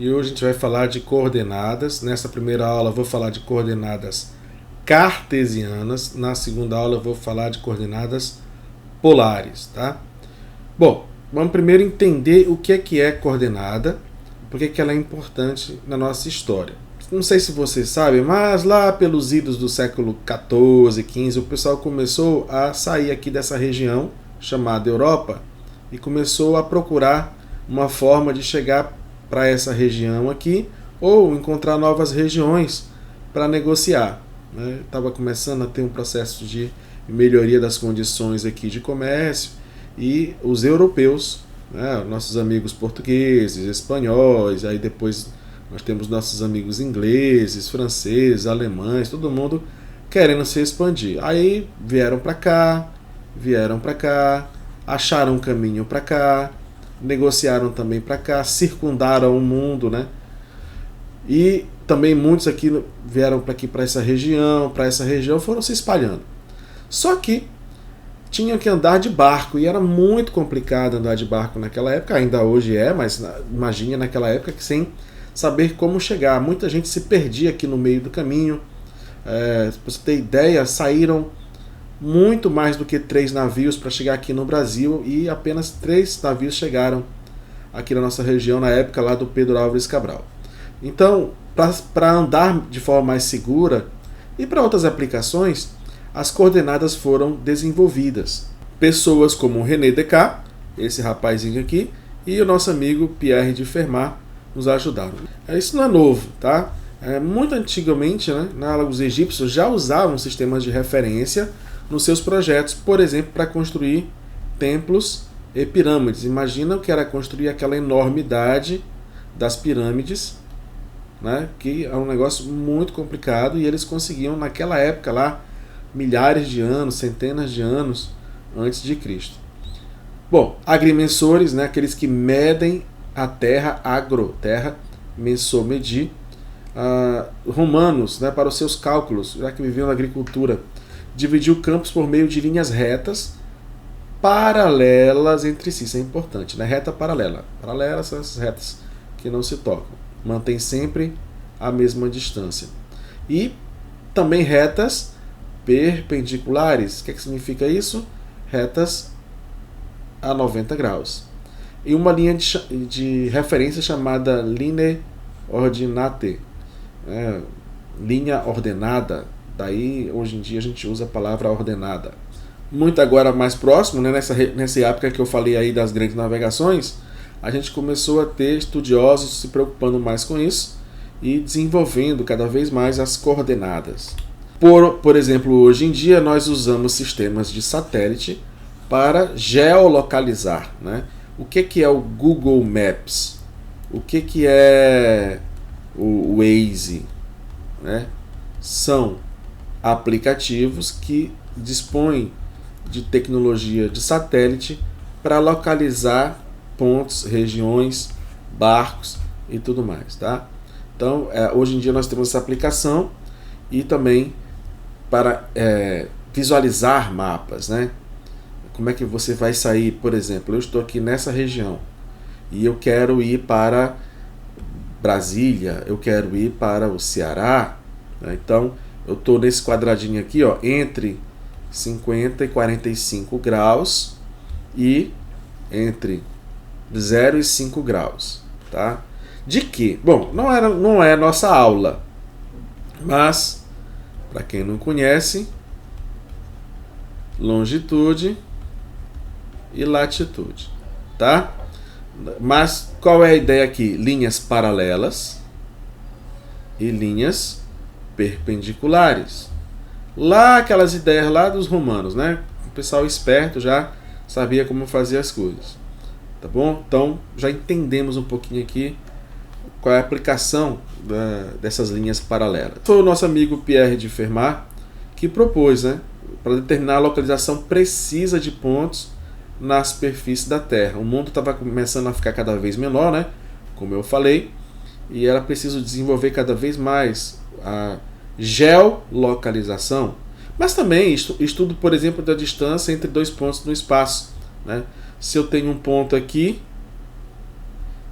e hoje a gente vai falar de coordenadas. Nessa primeira aula eu vou falar de coordenadas cartesianas, na segunda aula eu vou falar de coordenadas polares, tá? Bom, vamos primeiro entender o que é coordenada, por que ela é importante na nossa história. Não sei se vocês sabem, mas lá pelos idos do século XIV, XV, o pessoal começou a sair aqui dessa região chamada Europa e começou a procurar uma forma de chegar para essa região aqui ou encontrar novas regiões para negociar. Estava começando a ter um processo de melhoria das condições aqui de comércio e os europeus, nossos amigos portugueses, espanhóis, aí depois nós temos nossos amigos ingleses, franceses, alemães, todo mundo querendo se expandir. Aí vieram para cá, acharam um caminho para cá, negociaram também para cá, circundaram o mundo, né? E também muitos aqui vieram para aqui, para essa região, foram se espalhando. Só que tinham que andar de barco e era muito complicado andar de barco naquela época, ainda hoje é, mas imagine naquela época que sem saber como chegar. Muita gente se perdia aqui no meio do caminho. Para você ter ideia, saíram muito mais do que 3 navios para chegar aqui no Brasil e apenas 3 navios chegaram aqui na nossa região na época lá do Pedro Álvares Cabral. Então, para andar de forma mais segura e para outras aplicações, as coordenadas foram desenvolvidas. Pessoas como René Descartes, esse rapazinho aqui, e o nosso amigo Pierre de Fermat nos ajudaram. Isso não é novo, tá? Muito antigamente, né, os egípcios já usavam sistemas de referência nos seus projetos, por exemplo, para construir templos e pirâmides. Imagina o que era construir aquela enormidade das pirâmides, né, que é um negócio muito complicado, e eles conseguiam naquela época lá, milhares de anos, centenas de anos antes de Cristo. Bom, agrimensores, né, aqueles que medem a terra, terra, mensor, medir. Romanos, né, para os seus cálculos, já que viviam na agricultura, dividiu campos por meio de linhas retas paralelas entre si. Isso é importante, né? Reta paralela. Paralelas são essas retas que não se tocam. Mantém sempre a mesma distância. E também retas perpendiculares. O que significa isso? Retas a 90 graus. E uma linha de referência chamada linea ordinate, linha ordenada. Daí, hoje em dia, a gente usa a palavra ordenada. Muito agora mais próximo, né, nessa época que eu falei aí das grandes navegações, a gente começou a ter estudiosos se preocupando mais com isso e desenvolvendo cada vez mais as coordenadas. Por exemplo, hoje em dia, nós usamos sistemas de satélite para geolocalizar, né? O que é o Google Maps? O que é o Waze? Né? São aplicativos que dispõem de tecnologia de satélite para localizar pontos, regiões, barcos e tudo mais. Tá? Então, hoje em dia nós temos essa aplicação e também para visualizar mapas, né? Como é que você vai sair, por exemplo, eu estou aqui nessa região e eu quero ir para Brasília, eu quero ir para o Ceará, né? Então eu estou nesse quadradinho aqui, entre 50 e 45 graus e entre 0 e 5 graus. Tá? De que? Bom, não é nossa aula, mas para quem não conhece, longitude e latitude, tá? Mas qual é a ideia aqui? Linhas paralelas e linhas perpendiculares. Lá aquelas ideias lá dos romanos, né? O pessoal esperto já sabia como fazer as coisas, tá bom? Então já entendemos um pouquinho aqui qual é a aplicação dessas linhas paralelas. Foi o nosso amigo Pierre de Fermat que propôs, né? Para determinar a localização precisa de pontos na superfície da Terra. O mundo estava começando a ficar cada vez menor, né? Como eu falei, e era preciso desenvolver cada vez mais a geolocalização, mas também estudo, por exemplo, da distância entre 2 pontos no espaço, né? Se eu tenho um ponto aqui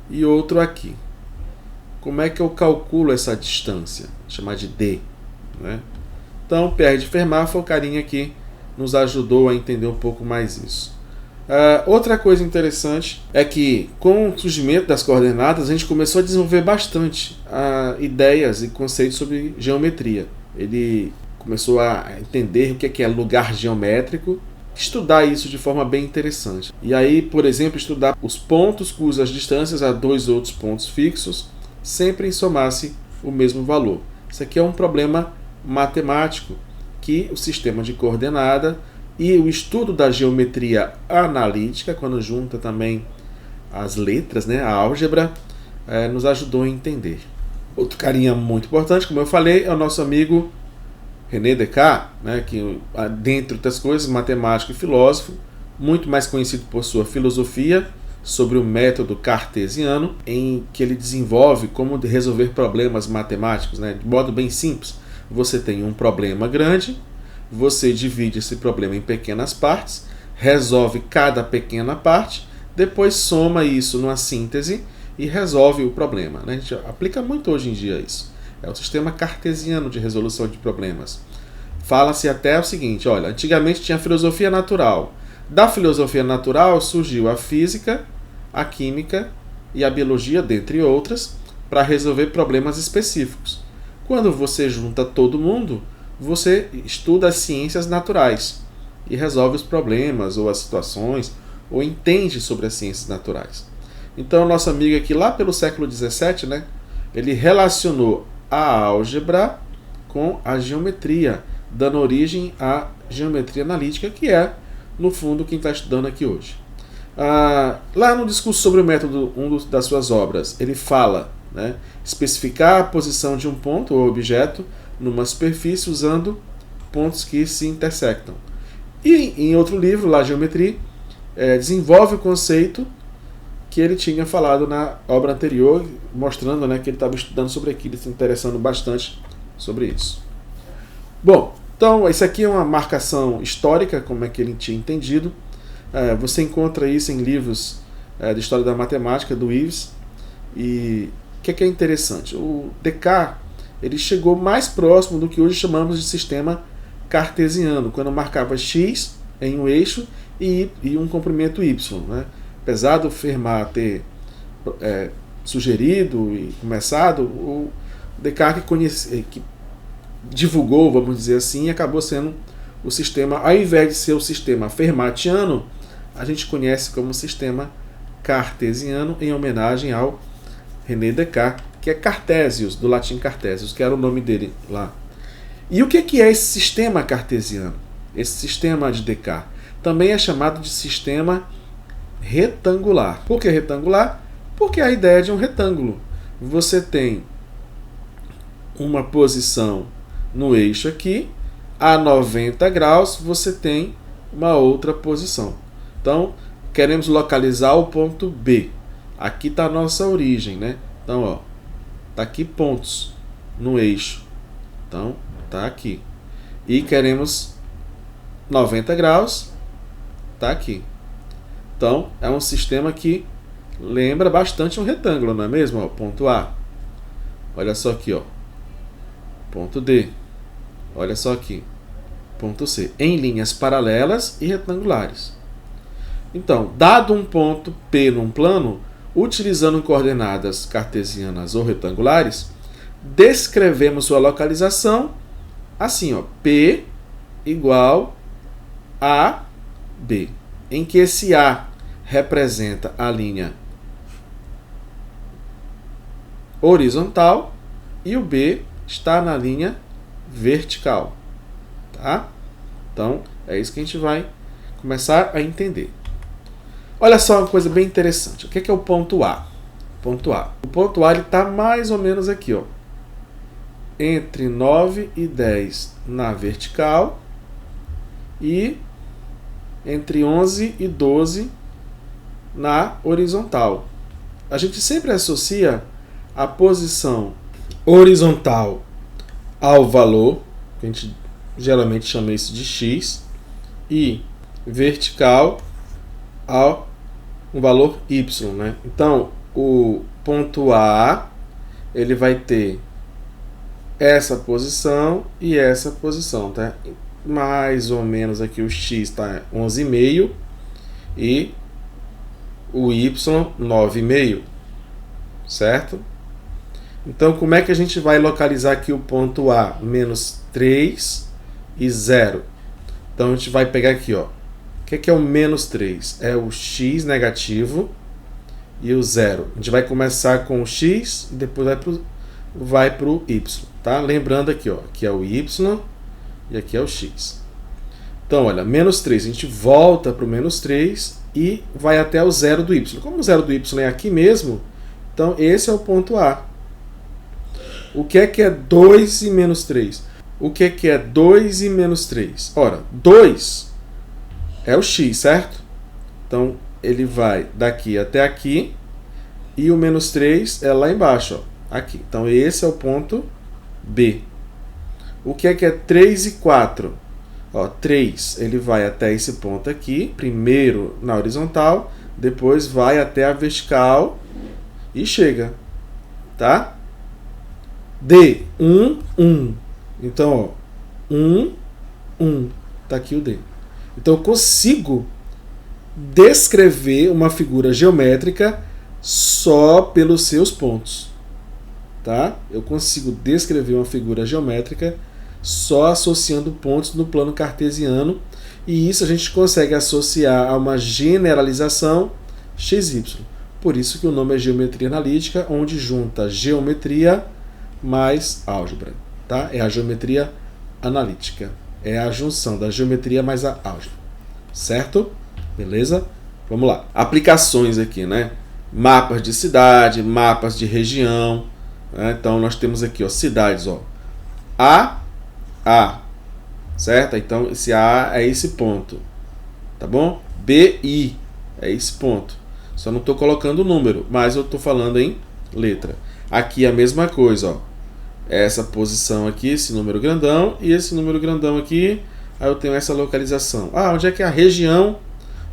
e outro aqui, como é que eu calculo essa distância? Chamar de D, né? Então, Pierre de Fermat foi o carinha que nos ajudou a entender um pouco mais isso. Outra coisa interessante é que, com o surgimento das coordenadas, a gente começou a desenvolver bastante ideias e conceitos sobre geometria. Ele começou a entender o que é lugar geométrico, estudar isso de forma bem interessante. E aí, por exemplo, estudar os pontos cujas distâncias a dois outros pontos fixos sempre somasse o mesmo valor. Isso aqui é um problema matemático que o sistema de coordenada e o estudo da geometria analítica, quando junta também as letras, né, a álgebra, nos ajudou a entender. Outro carinha muito importante, como eu falei, é o nosso amigo René Descartes, né, que, dentre outras coisas, matemático e filósofo, muito mais conhecido por sua filosofia sobre o método cartesiano, em que ele desenvolve como resolver problemas matemáticos, né, de modo bem simples. Você tem um problema grande, você divide esse problema em pequenas partes, resolve cada pequena parte, depois soma isso numa síntese e resolve o problema, né? A gente aplica muito hoje em dia isso. É o sistema cartesiano de resolução de problemas. Fala-se até o seguinte, olha, antigamente tinha a filosofia natural. Da filosofia natural surgiu a física, a química e a biologia, dentre outras, para resolver problemas específicos. Quando você junta todo mundo, você estuda as ciências naturais e resolve os problemas ou as situações, ou entende sobre as ciências naturais. Então, nosso amigo aqui, lá pelo século XVII, né, ele relacionou a álgebra com a geometria, dando origem à geometria analítica, que é, no fundo, quem está estudando aqui hoje. Lá no discurso sobre o método, das suas obras, ele fala, né, especificar a posição de um ponto ou objeto numa superfície usando pontos que se intersectam. E em outro livro, lá Geometria, desenvolve o conceito que ele tinha falado na obra anterior, mostrando, né, que ele estava estudando sobre aquilo, se interessando bastante sobre isso. Bom, então isso aqui é uma marcação histórica, como é que ele tinha entendido. Você encontra isso em livros de história da matemática, do Ives. E o que é interessante? O Descartes, ele chegou mais próximo do que hoje chamamos de sistema cartesiano, quando marcava x em um eixo e um comprimento y, né? Apesar do Fermat ter sugerido e começado, o Descartes que divulgou, vamos dizer assim, acabou sendo o sistema, ao invés de ser o sistema fermatiano, a gente conhece como sistema cartesiano, em homenagem ao René Descartes, que é Cartesius, do latim Cartesius, que era o nome dele lá. E o que é esse sistema cartesiano? Esse sistema de Descartes também é chamado de sistema retangular. Por que retangular? Porque a ideia é de um retângulo. Você tem uma posição no eixo aqui, a 90 graus você tem uma outra posição. Então, queremos localizar o ponto B. Aqui está a nossa origem, né? Então, ó, tá aqui pontos no eixo. Então, tá aqui. E queremos 90 graus, tá aqui. Então, é um sistema que lembra bastante um retângulo, não é mesmo? Ó, ponto A. Olha só aqui, ó. Ponto D. Olha só aqui. Ponto C. Em linhas paralelas e retangulares. Então, dado um ponto P num plano, utilizando coordenadas cartesianas ou retangulares, descrevemos sua localização assim, ó, P igual a B, em que esse A representa a linha horizontal e o B está na linha vertical, tá? Então, é isso que a gente vai começar a entender. Olha só uma coisa bem interessante. O que é o ponto A? Ponto A. O ponto A está mais ou menos aqui, ó, entre 9 e 10 na vertical e entre 11 e 12 na horizontal. A gente sempre associa a posição horizontal ao valor, que a gente geralmente chama isso de x, e vertical ao um valor y, né? Então, o ponto A ele vai ter essa posição e essa posição, tá? Mais ou menos aqui o x está 11,5 e o y 9,5, certo? Então, como é que a gente vai localizar aqui o ponto A? Menos 3 e 0. Então, a gente vai pegar aqui, ó. O que é o menos 3? É o x negativo e o 0. A gente vai começar com o x e depois vai para o y, tá? Lembrando aqui, ó. Aqui é o y e aqui é o x. Então, olha, menos 3. A gente volta para o menos 3 e vai até o 0 do y. Como o 0 do y é aqui mesmo, então esse é o ponto A. O que é 2 e menos 3? O que é 2 e menos 3? Ora, 2 é o x, certo? Então, ele vai daqui até aqui e o menos 3 é lá embaixo, ó, aqui. Então, esse é o ponto B. O que é 3 e 4? Ó, 3, ele vai até esse ponto aqui, primeiro na horizontal, depois vai até a vertical e chega, tá? D, 1, 1. Então, ó, 1, 1. Tá aqui o D. Então, eu consigo descrever uma figura geométrica só pelos seus pontos, tá? Eu consigo descrever uma figura geométrica só associando pontos no plano cartesiano, e isso a gente consegue associar a uma generalização xy. Por isso que o nome é geometria analítica, onde junta geometria mais álgebra, tá? É a geometria analítica. É a junção da geometria mais a álgebra, certo? Beleza? Vamos lá. Aplicações aqui, né? Mapas de cidade, mapas de região, né? Então nós temos aqui, ó, cidades, ó. A, certo? Então esse A é esse ponto, tá bom? BI é esse ponto. Só não estou colocando o número, mas eu estou falando em letra. Aqui a mesma coisa, ó. Essa posição aqui, esse número grandão, e esse número grandão aqui, aí eu tenho essa localização. Ah, onde é que é a região?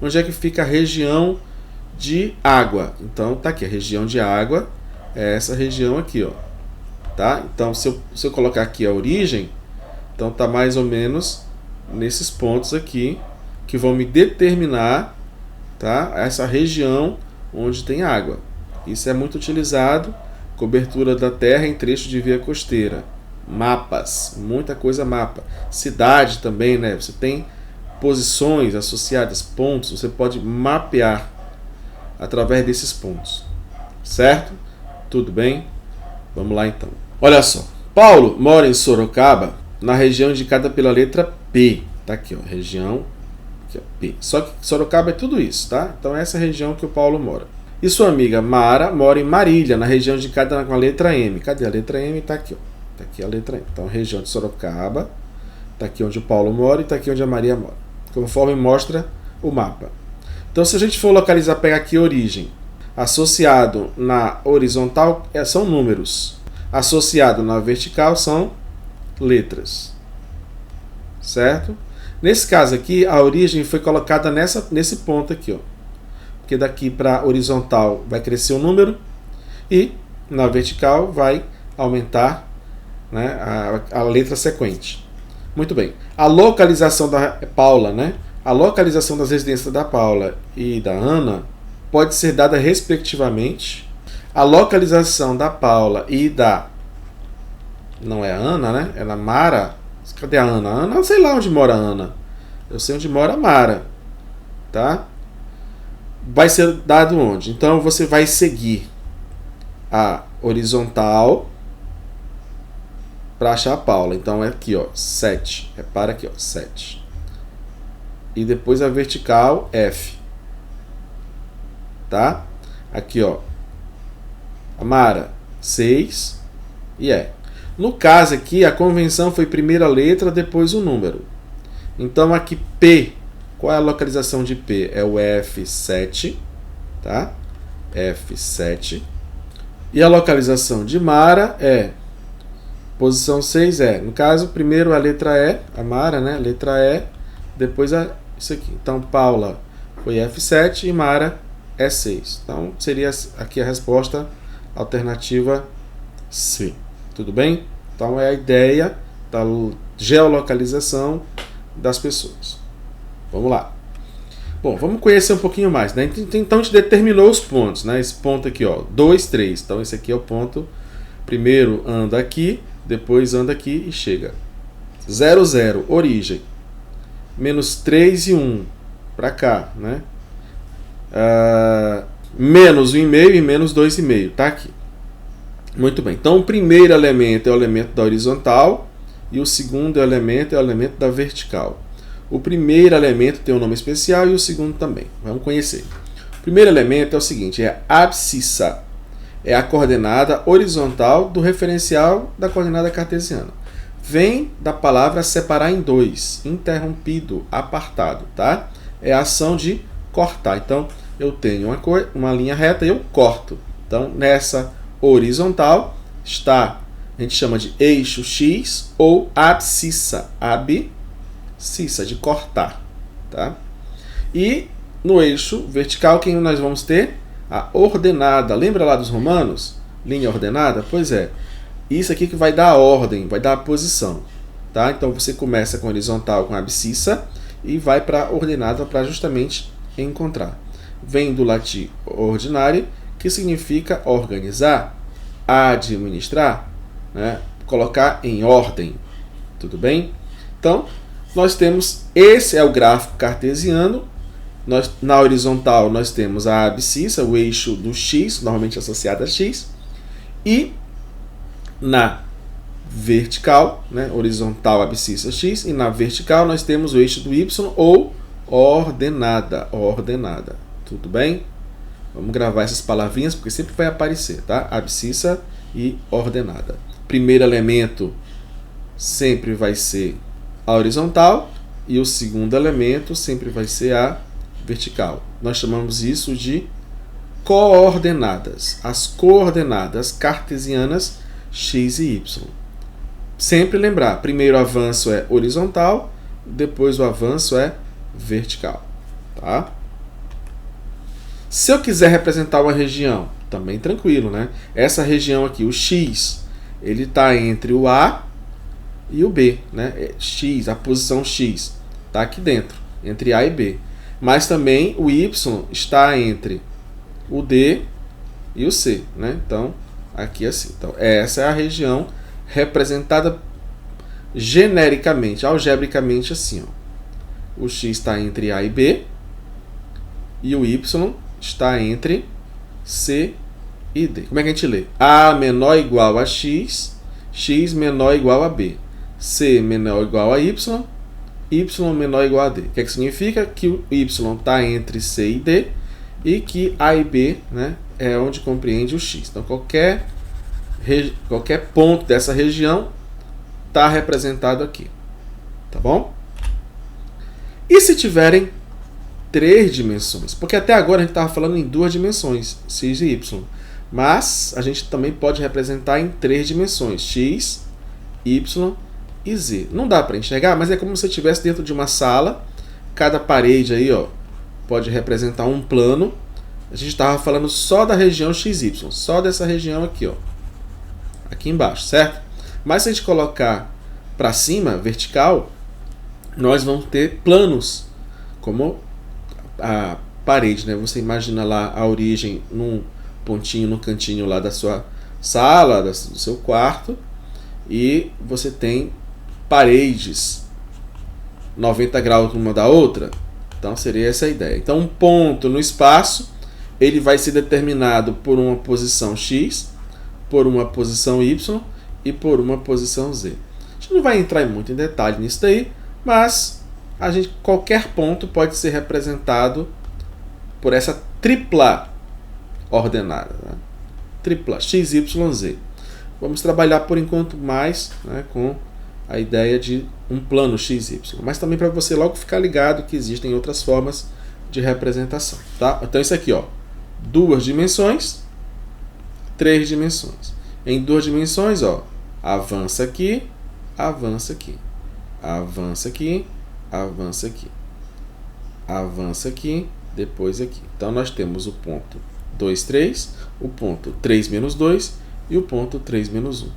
Onde é que fica a região de água? Então, tá aqui, a região de água é essa região aqui, ó. Tá? Então, se eu colocar aqui a origem, então tá mais ou menos nesses pontos aqui, que vão me determinar, tá, essa região onde tem água. Isso é muito utilizado. Cobertura da terra em trecho de via costeira. Mapas, muita coisa mapa. Cidade também, né? Você tem posições associadas, pontos, você pode mapear através desses pontos. Certo? Tudo bem? Vamos lá então. Olha só. Paulo mora em Sorocaba, na região indicada pela letra P. Tá aqui, ó, região aqui, ó, P. Só que Sorocaba é tudo isso, tá? Então essa é a região que o Paulo mora. E sua amiga Mara mora em Marília, na região indicada com a letra M. Cadê a letra M? Está aqui, ó. Tá aqui a letra M. Então, região de Sorocaba. Está aqui onde o Paulo mora e está aqui onde a Maria mora. Conforme mostra o mapa. Então, se a gente for localizar, pegar aqui a origem. Associado na horizontal são números. Associado na vertical são letras. Certo? Nesse caso aqui, a origem foi colocada nesse ponto aqui, ó. Porque daqui para a horizontal vai crescer o número e na vertical vai aumentar, né, a letra sequente. Muito bem. A localização da Paula, né? A localização das residências da Paula e da Ana pode ser dada respectivamente. A localização da Paula e da... Não é a Ana, né? É a Mara. Cadê a Ana? A Ana, eu sei lá onde mora a Ana. Eu sei onde mora a Mara. Tá? Vai ser dado onde? Então, você vai seguir a horizontal para achar a Paula. Então, é aqui, ó, 7. Repara aqui, ó, 7. E depois a vertical, F. Tá? Aqui, ó, a Mara, 6 e E. No caso aqui, a convenção foi primeira letra, depois o número. Então, aqui, P. Qual é a localização de P? É o F7, tá? F7. E a localização de Mara é posição 6 é. No caso, primeiro a letra E, a Mara, né? Letra E, depois isso aqui. Então, Paula foi F7 e Mara é 6. Então, seria aqui a resposta alternativa C. Tudo bem? Então é a ideia da geolocalização das pessoas. Vamos lá. Bom, vamos conhecer um pouquinho mais, né? Então a gente determinou os pontos, né? Esse ponto aqui, ó, 2, 3. Então esse aqui é o ponto. Primeiro anda aqui, depois anda aqui e chega. 0, 0, origem. Menos 3 e 1 para cá, né? Menos 1,5 e menos 2,5, tá aqui. Muito bem. Então o primeiro elemento é o elemento da horizontal e o segundo elemento é o elemento da vertical. O primeiro elemento tem um nome especial e o segundo também. Vamos conhecer. O primeiro elemento é o seguinte, é a abscissa. É a coordenada horizontal do referencial da coordenada cartesiana. Vem da palavra separar em dois, interrompido, apartado, tá? É a ação de cortar. Então, eu tenho uma linha reta e eu corto. Então, nessa horizontal está, a gente chama de eixo X ou abscissa. Abscissa, de cortar, tá? E no eixo vertical, quem nós vamos ter? A ordenada. Lembra lá dos romanos? Linha ordenada? Pois é. Isso aqui que vai dar a ordem, vai dar a posição. Tá? Então você começa com horizontal, com a abscissa, e vai para a ordenada para justamente encontrar. Vem do latim ordinare, que significa organizar, administrar, né? Colocar em ordem. Tudo bem? Então, nós temos, esse é o gráfico cartesiano. Na horizontal nós temos a abscissa, o eixo do X, normalmente associado a X, e na vertical, né, horizontal, abscissa, X, e na vertical nós temos o eixo do Y ou ordenada, tudo bem? Vamos gravar essas palavrinhas porque sempre vai aparecer, tá? Abscissa e ordenada. Primeiro elemento sempre vai ser a horizontal e o segundo elemento sempre vai ser a vertical. Nós chamamos isso de coordenadas. As coordenadas cartesianas x e y. Sempre lembrar, primeiro o avanço é horizontal, depois o avanço é vertical. Tá? Se eu quiser representar uma região, também tranquilo, né? Essa região aqui, o x, ele está entre o A e o B, né? X, a posição x, está aqui dentro, entre A e B. Mas também o Y está entre o D e o C, né? Então, aqui assim. Então, essa é a região representada genericamente, algebricamente assim, ó. O X está entre A e B e o Y está entre C e D. Como é que a gente lê? A menor ou igual a X, X menor ou igual a B, C menor ou igual a Y, Y menor ou igual a D. O que significa? Que o Y está entre C e D e que A e B, né, é onde compreende o X. Então, qualquer ponto dessa região está representado aqui. Tá bom? E se tiverem 3 dimensões? Porque até agora a gente estava falando em 2 dimensões, X e Y. Mas a gente também pode representar em 3 dimensões, X, Y e Z. Não dá para enxergar, mas é como se você estivesse dentro de uma sala. Cada parede aí, ó, pode representar um plano. A gente estava falando só da região XY, só dessa região aqui, ó, aqui embaixo, certo? Mas se a gente colocar para cima, vertical, nós vamos ter planos, como a parede, né? Você imagina lá a origem num pontinho, no cantinho lá da sua sala, do seu quarto, e você tem paredes 90 graus uma da outra. Então seria essa a ideia. Então um ponto no espaço, ele vai ser determinado por uma posição X, por uma posição Y e por uma posição Z. A gente não vai entrar muito em detalhe nisso daí, mas qualquer ponto pode ser representado por essa tripla ordenada, né? Tripla X, Y, Z. Vamos trabalhar por enquanto mais, né, com a ideia de um plano XY, mas também para você logo ficar ligado que existem outras formas de representação, tá? Então isso aqui, ó, 2 dimensões, 3 dimensões. Em 2 dimensões, ó, avança aqui, avança aqui, avança aqui, avança aqui, avança aqui, depois aqui. Então nós temos o ponto 2, 3, o ponto 3 menos 2 e o ponto 3 menos 1.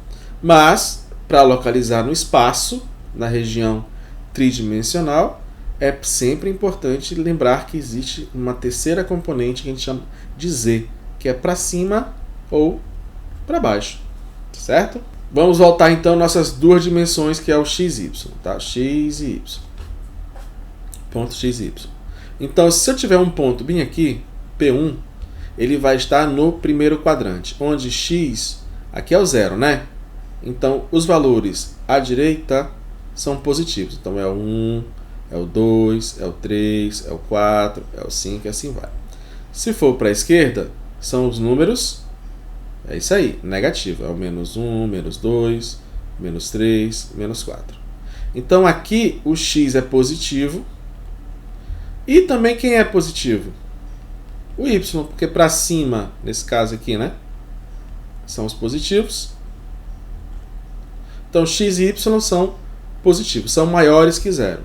Mas, para localizar no espaço, na região tridimensional, é sempre importante lembrar que existe uma terceira componente que a gente chama de z, que é para cima ou para baixo, certo? Vamos voltar então às nossas duas dimensões, que é o x e y, tá? X e y. Ponto x e y. Então, se eu tiver um ponto bem aqui, P1, ele vai estar no primeiro quadrante, onde x, aqui é o zero, né? Então, os valores à direita são positivos. Então, é o 1, é o 2, é o 3, é o 4, é o 5 e assim vai. Se for para a esquerda, são os números, é isso aí, negativo. É o menos 1, menos 2, menos 3, menos 4. Então, aqui o x é positivo. E também quem é positivo? O y, porque para cima, nesse caso aqui, né? São os positivos. Então, x e y são positivos, são maiores que zero.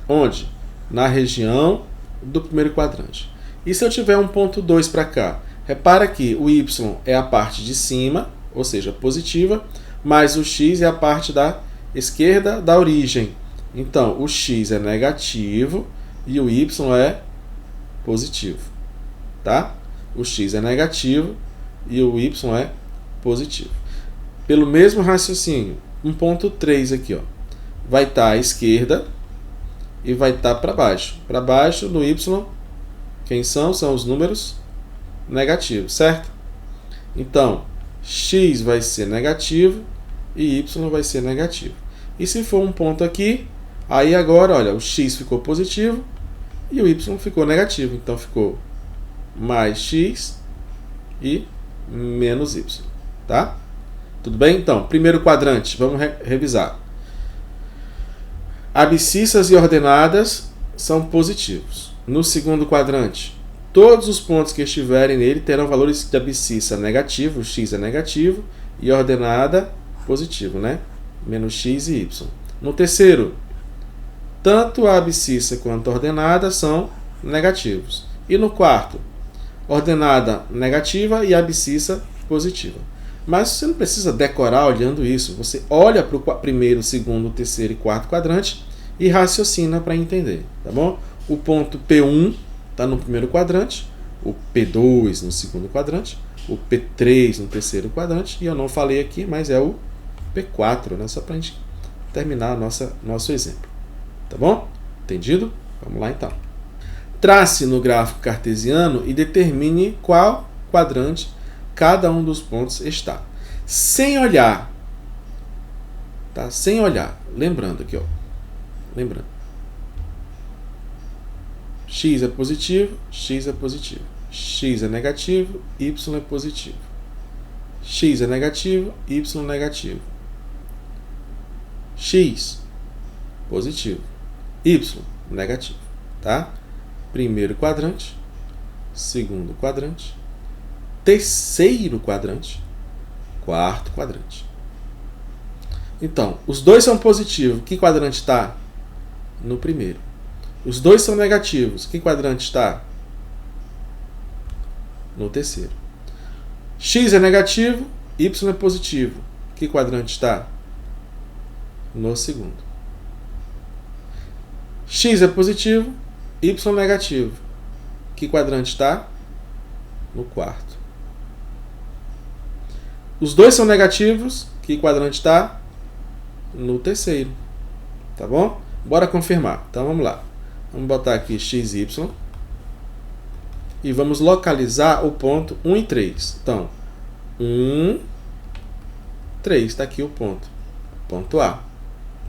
Onde? Na região do primeiro quadrante. E se eu tiver um ponto 2 para cá? Repara que o y é a parte de cima, ou seja, positiva, mas o x é a parte da esquerda da origem. Então, o x é negativo e o y é positivo. Tá? O x é negativo e o y é positivo. Pelo mesmo raciocínio, um ponto 3 aqui, ó, vai estar à esquerda e vai estar para baixo. Para baixo, no y, quem são? São os números negativos, certo? Então, x vai ser negativo e y vai ser negativo. E se for um ponto aqui, aí agora, olha, o x ficou positivo e o y ficou negativo. Então, ficou mais x e menos y, tá? Tudo bem? Então, primeiro quadrante, vamos revisar. Abscissas e ordenadas são positivos. No segundo quadrante, todos os pontos que estiverem nele terão valores de abscissa negativo, x é negativo, e ordenada positivo, né? Menos x e y. No terceiro, tanto a abscissa quanto a ordenada são negativos. E no quarto, ordenada negativa e abscissa positiva. Mas você não precisa decorar olhando isso. Você olha para o primeiro, segundo, terceiro e quarto quadrante e raciocina para entender, tá bom? O ponto P1 está no primeiro quadrante, o P2 no segundo quadrante, o P3 no terceiro quadrante, e eu não falei aqui, mas é o P4, né? Só para a gente terminar nosso exemplo. Tá bom? Entendido? Vamos lá então. Trace no gráfico cartesiano e determine qual quadrante cada um dos pontos está. Sem olhar. Tá? Sem olhar. Lembrando aqui, ó. Lembrando. X é positivo, x é positivo. X é negativo, y é positivo. X é negativo, y é negativo. X positivo, y negativo, tá? Primeiro quadrante, segundo quadrante, terceiro quadrante, quarto quadrante. Então, os dois são positivos. Que quadrante está? No primeiro. Os dois são negativos. Que quadrante está? No terceiro. X é negativo, y é positivo. Que quadrante está? No segundo. X é positivo, y é negativo. Que quadrante está? No quarto. Os dois são negativos. Que quadrante está? No terceiro. Tá bom? Bora confirmar. Então vamos lá. Vamos botar aqui x, y. E vamos localizar o ponto 1 e 3. Então, 1, 3. Está aqui o ponto. Ponto A.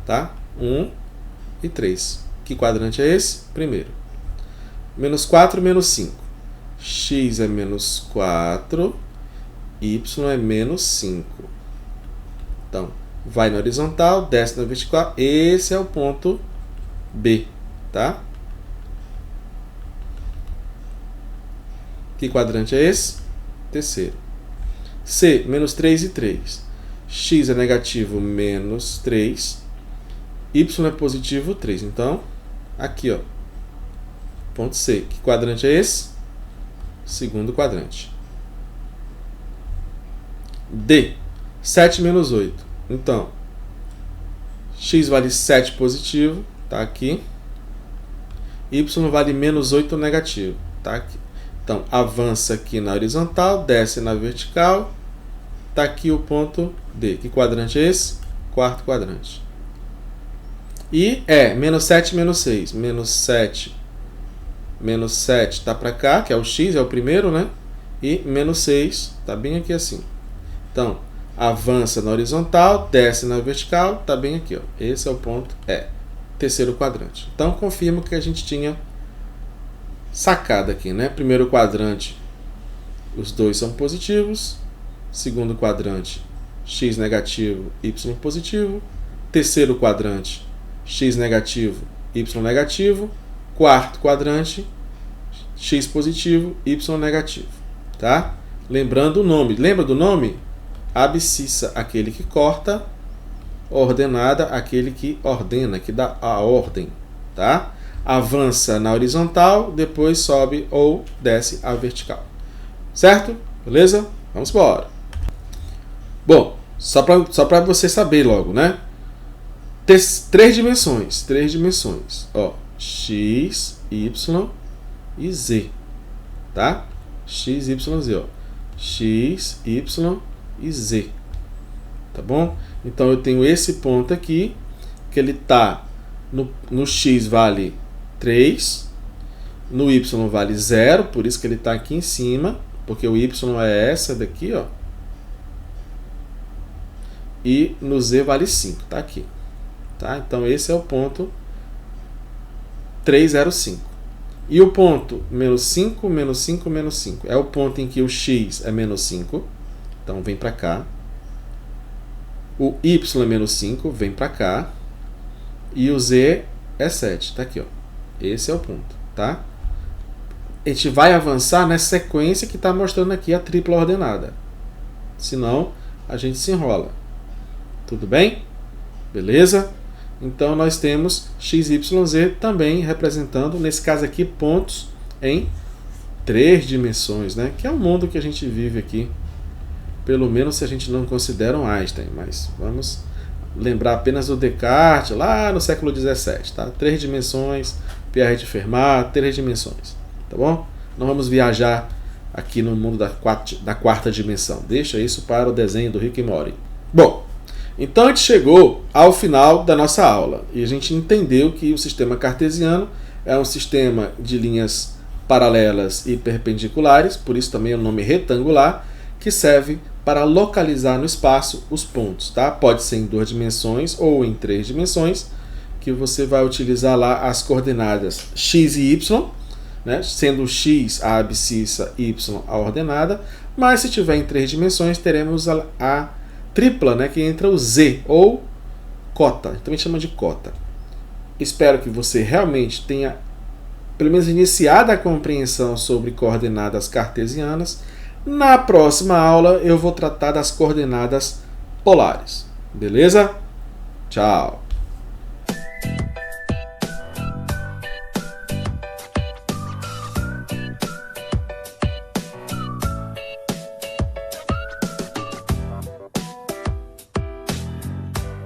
Tá? 1 e 3. Que quadrante é esse? Primeiro. Menos 4, menos 5. X é menos 4. Y é menos 5. Então, vai na horizontal, desce na vertical. Esse é o ponto B. Tá? Que quadrante é esse? Terceiro. C, menos 3 e 3. X é negativo, menos 3. Y é positivo, 3. Então, aqui, ó. Ponto C. Que quadrante é esse? Segundo quadrante. D. 7 menos 8. Então, x vale 7 positivo, tá aqui. Y vale menos 8 negativo, tá aqui. Então, avança aqui na horizontal, desce na vertical. Tá aqui o ponto D. Que quadrante é esse? Quarto quadrante. E menos 7, menos 6. Menos 7 tá para cá, que é o x, é o primeiro, né? E menos 6 tá bem aqui assim. Então, avança na horizontal, desce na vertical, tá bem aqui, ó. Esse é o ponto terceiro quadrante. Então, confirmo que a gente tinha sacado aqui, né? Primeiro quadrante, os dois são positivos. Segundo quadrante, x negativo, y positivo. Terceiro quadrante, x negativo, y negativo. Quarto quadrante, x positivo, y negativo. Tá? Lembrando o nome. Lembra do nome? Abscissa, aquele que corta. Ordenada, aquele que ordena, que dá a ordem. Tá? Avança na horizontal, depois sobe ou desce a vertical. Certo? Beleza? Vamos embora. Bom, só para você saber logo, né? Três dimensões. Ó, x, y e z. Tá? X, y, z. Ó. X, y e z. Tá bom? Então eu tenho esse ponto aqui, que ele tá no x vale 3, no y vale 0, por isso que ele está aqui em cima, porque o y é essa daqui, ó. E no z vale 5, tá aqui. Tá? Então esse é o ponto 305. E o ponto menos 5, menos 5, menos 5 é o ponto em que o x é menos 5, então vem para cá. O y é menos 5, vem para cá. E o z é 7, tá aqui, ó. Esse é o ponto, tá? A gente vai avançar nessa sequência que está mostrando aqui a tripla ordenada. Senão, a gente se enrola. Tudo bem? Beleza? Então, nós temos x, y, z também representando, nesse caso aqui, pontos em 3 dimensões, né? Que é o mundo que a gente vive aqui. Pelo menos se a gente não considera um Einstein. Mas vamos lembrar apenas do Descartes, lá no século XVII. Tá? 3 dimensões, Pierre de Fermat, 3 dimensões. Tá bom? Não vamos viajar aqui no mundo da quarta dimensão. Deixa isso para o desenho do Rick e Morty. Bom, então a gente chegou ao final da nossa aula e a gente entendeu que o sistema cartesiano é um sistema de linhas paralelas e perpendiculares, por isso também é o nome retangular, que serve para localizar no espaço os pontos. Tá? Pode ser em 2 dimensões ou em 3 dimensões, que você vai utilizar lá as coordenadas x e y, né? Sendo x a abscissa, y a ordenada, mas se tiver em 3 dimensões, teremos a tripla, né? Que entra o z, ou cota, também chama de cota. Espero que você realmente tenha, pelo menos, iniciado a compreensão sobre coordenadas cartesianas. Na próxima aula eu vou tratar das coordenadas polares. Beleza? Tchau!